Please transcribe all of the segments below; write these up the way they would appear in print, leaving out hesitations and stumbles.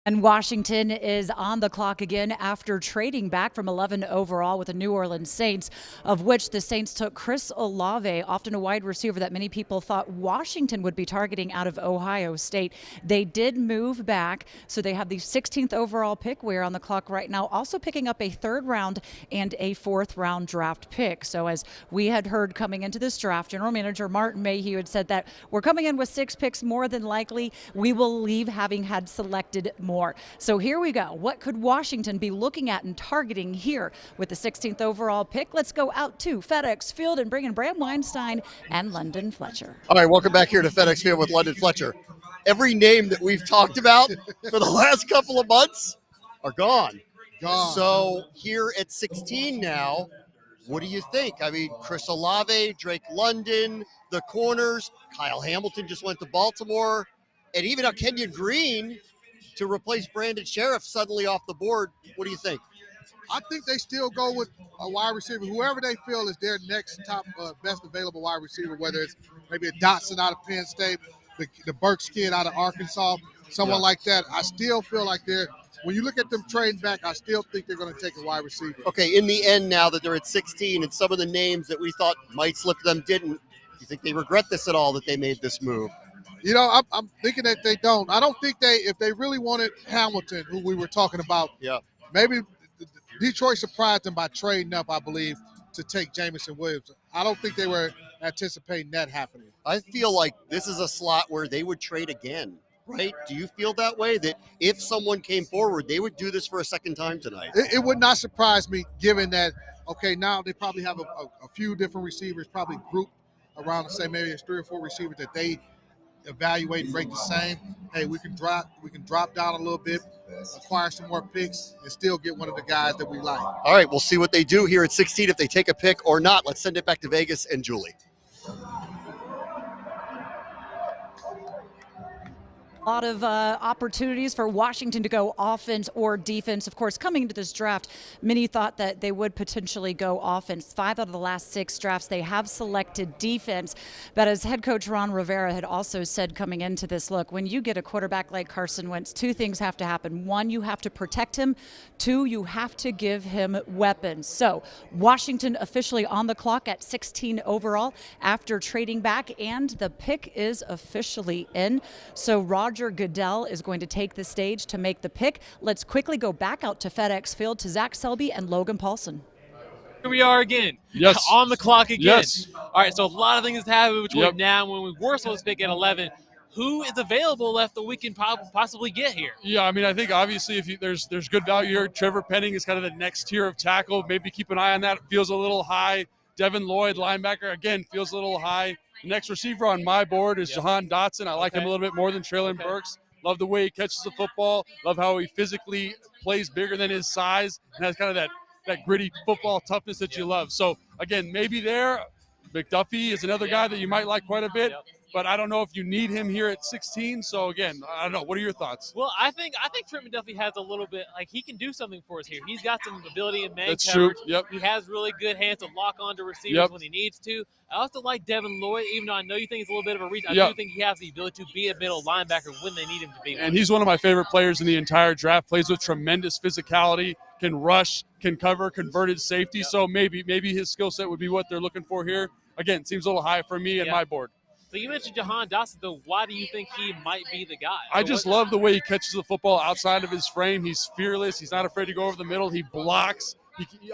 And Washington is on the clock again after trading back from 11 overall with the New Orleans Saints, of which the Saints took Chris Olave, often a wide receiver that many people thought Washington would be targeting out of Ohio State. They did move back, so they have the 16th overall pick. We're on the clock right now, also picking up a 3rd round and a 4th round draft pick. So as we had heard coming into this draft, General Manager Martin Mayhew had said that we're coming in with 6 picks. More than likely, we will leave having had selected more. So here we go. What could Washington be looking at and targeting here with the 16th overall pick? Let's go out to FedEx Field and bring in Bram Weinstein and London Fletcher. All right, welcome back here to FedEx Field with London Fletcher. Every name that we've talked about for the last couple of months are gone. So here at 16 now, what do you think? I mean, Chris Olave, Drake London, the corners, Kyle Hamilton just went to Baltimore, and even now Kenyon Green to replace Brandon Sheriff suddenly off the board. What do you think? I think they still go with a wide receiver, whoever they feel is their next top best available wide receiver, whether it's maybe a Dotson out of Penn State, the Burks kid out of Arkansas, someone like that. I still feel like when you look at them trading back, I still think they're going to take a wide receiver. Okay, in the end now that they're at 16 and some of the names that we thought might slip them didn't, do you think they regret this at all that they made this move? You know, I'm thinking that they don't. I don't think if they really wanted Hamilton, who we were talking about, maybe Detroit surprised them by trading up, I believe, to take Jamison Williams. I don't think they were anticipating that happening. I feel like this is a slot where they would trade again, right? Do you feel that way, that if someone came forward, they would do this for a second time tonight? It would not surprise me, given that, okay, now they probably have a few different receivers probably grouped around the same area. There's 3 or 4 receivers that they evaluate and rate the same. Hey, we can drop down a little bit, acquire some more picks, and still get one of the guys that we like. All right, we'll see what they do here at 16, if they take a pick or not. Let's send it back to Vegas and Julie. A lot of opportunities for Washington to go offense or defense. Of course, coming into this draft, many thought that they would potentially go offense. 5 out of the last 6 drafts, they have selected defense. But as head coach Ron Rivera had also said coming into this, look, when you get a quarterback like Carson Wentz, 2 things have to happen. 1, you have to protect him. 2, you have to give him weapons. So Washington officially on the clock at 16 overall after trading back, and the pick is officially in. So Roger Goodell is going to take the stage to make the pick. Let's quickly go back out to FedEx Field to Zach Selby and Logan Paulson. Here we are again. Yes. On the clock again. Yes. All right, so a lot of things happen between now and when we were supposed to pick at 11. Who is available left that we can possibly get here? Yeah, I mean, I think obviously if there's good value here. Trevor Penning is kind of the next tier of tackle. Maybe keep an eye on that. It feels a little high. Devin Lloyd, linebacker, again, feels a little high. The next receiver on my board is Jahan Dotson. I like him a little bit more than Traylon Burks. Love the way he catches the football. Love how he physically plays bigger than his size and has kind of that gritty football toughness that you love. So, again, maybe there. McDuffie is another guy that you might like quite a bit. But I don't know if you need him here at 16. So, again, I don't know. What are your thoughts? Well, I think Trent McDuffie has a little bit, like, he can do something for us here. He's got some ability in man coverage. True. Yep. He has really good hands to lock onto receivers when he needs to. I also like Devin Lloyd, even though I know you think he's a little bit of a reach. I do think he has the ability to be a middle linebacker when they need him to be. And he's one of my favorite players in the entire draft. Plays with tremendous physicality, can rush, can cover, converted safety. So maybe his skill set would be what they're looking for here. Again, seems a little high for me and my board. So you mentioned Jahan Dotson, though. Why do you think he might be the guy? I just love the way he catches the football outside of his frame. He's fearless. He's not afraid to go over the middle. He blocks.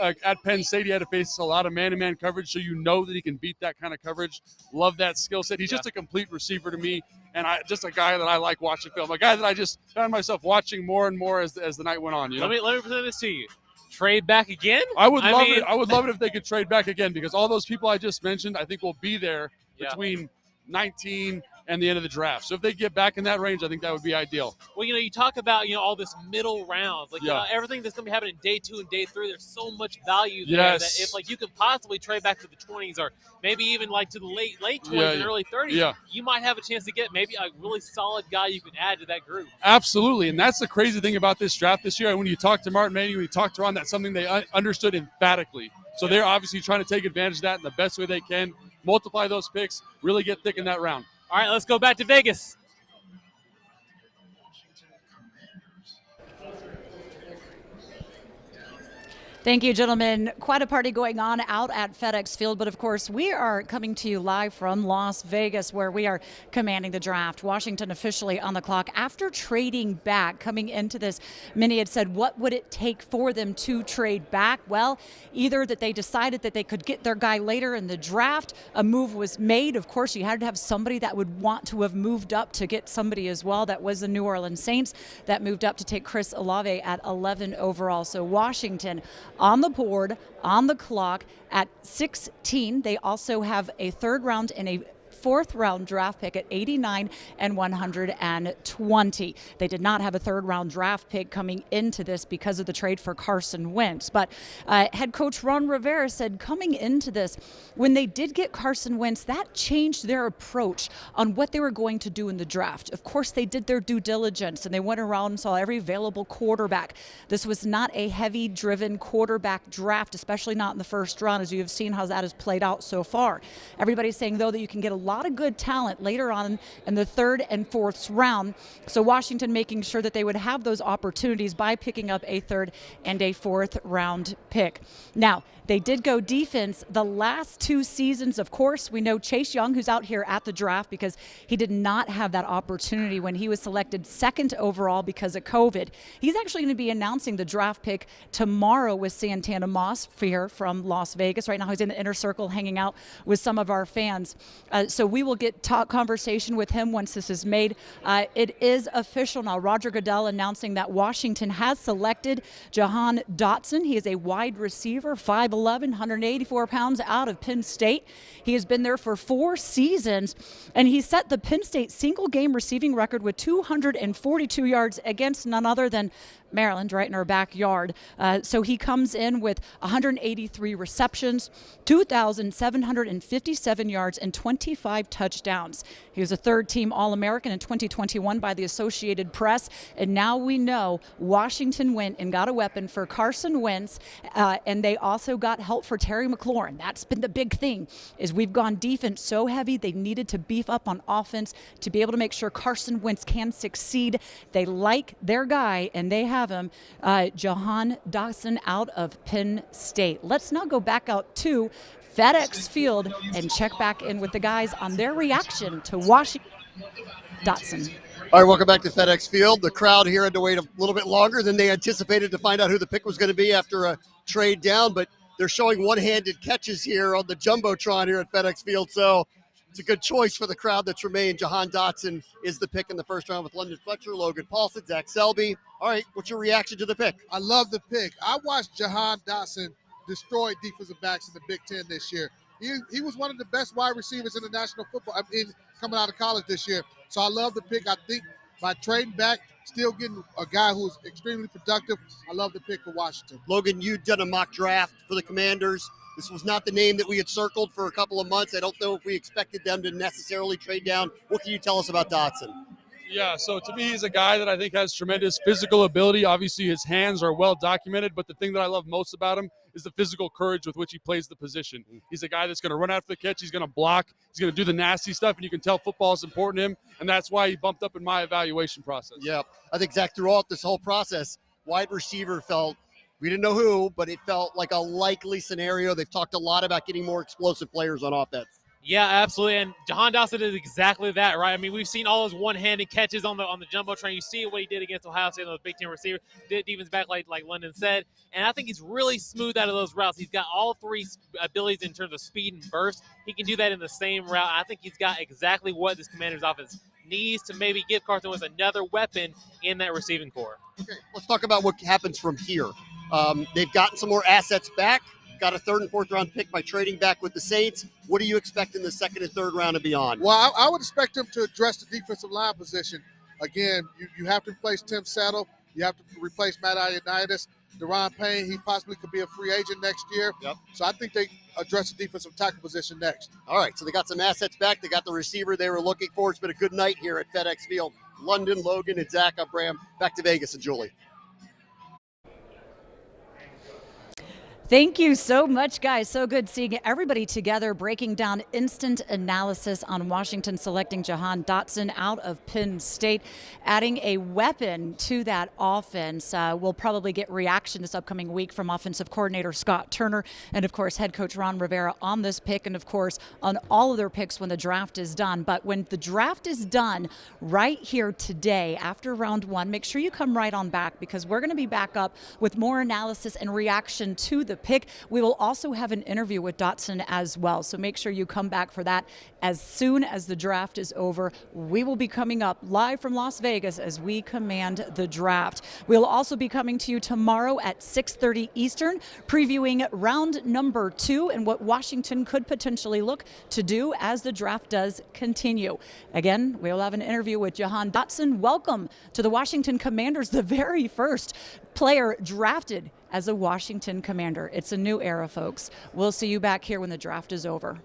At Penn State, he had to face a lot of man-to-man coverage, so you know that he can beat that kind of coverage. Love that skill set. He's just a complete receiver to me, and just a guy that I like watching film. A guy that I just found myself watching more and more as the night went on. You know? Let me present this to you. Trade back again? I would love it. I would love it if they could trade back again, because all those people I just mentioned, I think will be there between 19 and the end of the draft. So if they get back in that range, I think that would be ideal. Well, you talk about, all this middle rounds, like everything that's going to be happening in day 2 and day 3. There's so much value there that if you could possibly trade back to the 20s or maybe even like to the late 20s and early 30s, you might have a chance to get maybe a really solid guy you can add to that group. Absolutely, and that's the crazy thing about this draft this year. And when you talk to Martin Mayhew, when you talk to Ron, that's something they understood emphatically. So they're obviously trying to take advantage of that in the best way they can. Multiply those picks, really get thick in that round. All right, let's go back to Vegas. Thank you, gentlemen. Quite a party going on out at FedEx Field, but of course we are coming to you live from Las Vegas, where we are commanding the draft. Washington officially on the clock after trading back. Coming into this, many had said, what would it take for them to trade back? Well, either that they decided that they could get their guy later in the draft, a move was made. Of course, you had to have somebody that would want to have moved up to get somebody as well. That was the New Orleans Saints that moved up to take Chris Olave at 11 overall. So Washington on the board, on the clock at 16. They also have a third round and a fourth round draft pick at 89 and 120. They did not have a third round draft pick coming into this because of the trade for Carson Wentz. But head coach Ron Rivera said coming into this, when they did get Carson Wentz, that changed their approach on what they were going to do in the draft. Of course, they did their due diligence and they went around and saw every available quarterback. This was not a heavy driven quarterback draft, especially not in the first round, as you have seen how that has played out so far. Everybody's saying, though, that you can get a lot of good talent later on in the third and fourth round. So Washington making sure that they would have those opportunities by picking up a third and a fourth round pick. Now, they did go defense the last two seasons. Of course, we know Chase Young, who's out here at the draft because he did not have that opportunity when he was selected second overall because of COVID. He's actually going to be announcing the draft pick tomorrow with Santana Moss here from Las Vegas. Right now, he's in the inner circle hanging out with some of our fans. So we will get talk conversation with him once this is made. It is official now. Roger Goodell announcing that Washington has selected Jahan Dotson. He is a wide receiver, 5'11", 184 pounds, out of Penn State. He has been there for 4 seasons, and he set the Penn State single-game receiving record with 242 yards against none other than Maryland, right in our backyard. So he comes in with 183 receptions, 2,757 yards, and 25 touchdowns. He was a third-team All-American in 2021 by the Associated Press, and now we know Washington went and got a weapon for Carson Wentz, and they also got help for Terry McLaurin. That's been the big thing, is we've gone defense so heavy, they needed to beef up on offense to be able to make sure Carson Wentz can succeed. They like their guy, and they have him, Jahan Dotson out of Penn State. Let's now go back out to FedEx Field and check back in with the guys on their reaction to Washington Dotson. All right, welcome back to FedEx Field. The crowd here had to wait a little bit longer than they anticipated to find out who the pick was going to be after a trade down, but they're showing one-handed catches here on the Jumbotron here at FedEx Field, so it's a good choice for the crowd that's remained. Jahan Dotson is the pick in the first round with London Fletcher, Logan Paulson, Zach Selby. All right, what's your reaction to the pick? I love the pick. I watched Jahan Dotson destroy defensive backs in the Big Ten this year. He was one of the best wide receivers in the national football, coming out of college this year. So I love the pick. I think by trading back, still getting a guy who's extremely productive, I love the pick for Washington. Logan, you'd done a mock draft for the Commanders. This was not the name that we had circled for a couple of months. I don't know if we expected them to necessarily trade down. What can you tell us about Dotson? Yeah, so to me, he's a guy that I think has tremendous physical ability. Obviously, his hands are well documented, but the thing that I love most about him is the physical courage with which he plays the position. He's a guy that's going to run after the catch. He's going to block. He's going to do the nasty stuff, and you can tell football is important to him, and that's why he bumped up in my evaluation process. Yeah, I think, Zach, throughout this whole process, wide receiver felt, we didn't know who, but it felt like a likely scenario. They've talked a lot about getting more explosive players on offense. Yeah, absolutely, and Jahan Dotson is exactly that, right? I mean, we've seen all those one-handed catches on the Jumbotron. You see what he did against Ohio State, those Big Ten receivers, did defense back like London said, and I think he's really smooth out of those routes. He's got all 3 abilities in terms of speed and burst. He can do that in the same route. I think he's got exactly what this Commanders offense needs to maybe give Carson Wentz another weapon in that receiving core. Okay, let's talk about what happens from here. They've gotten some more assets back. Got a third and fourth round pick by trading back with the Saints. What do you expect in the second and third round and beyond? Well, I would expect them to address the defensive line position. Again, you have to replace Tim Settle. You have to replace Matt Ioannidis. Deron Payne, he possibly could be a free agent next year. Yep. So I think they address the defensive tackle position next. All right, so they got some assets back. They got the receiver they were looking for. It's been a good night here at FedEx Field. London, Logan, and Zach, I'm Bram. Back to Vegas and Julie. Thank you so much, guys. So good seeing everybody together, breaking down instant analysis on Washington selecting Jahan Dotson out of Penn State, adding a weapon to that offense. We'll probably get reaction this upcoming week from offensive coordinator Scott Turner and, of course, head coach Ron Rivera on this pick and, of course, on all of their picks when the draft is done. But when the draft is done right here today after round one, make sure you come right on back because we're going to be back up with more analysis and reaction to the pick. We will also have an interview with Dotson as well, so make sure you come back for that as soon as the draft is over. We will be coming up live from Las Vegas as we command the draft. We'll also be coming to you tomorrow at 6:30 Eastern, previewing round number 2 and what Washington could potentially look to do as the draft does continue. Again, we'll have an interview with Jahan Dotson. Welcome to the Washington Commanders, the very first player drafted as a Washington Commander. It's a new era, folks. We'll see you back here when the draft is over.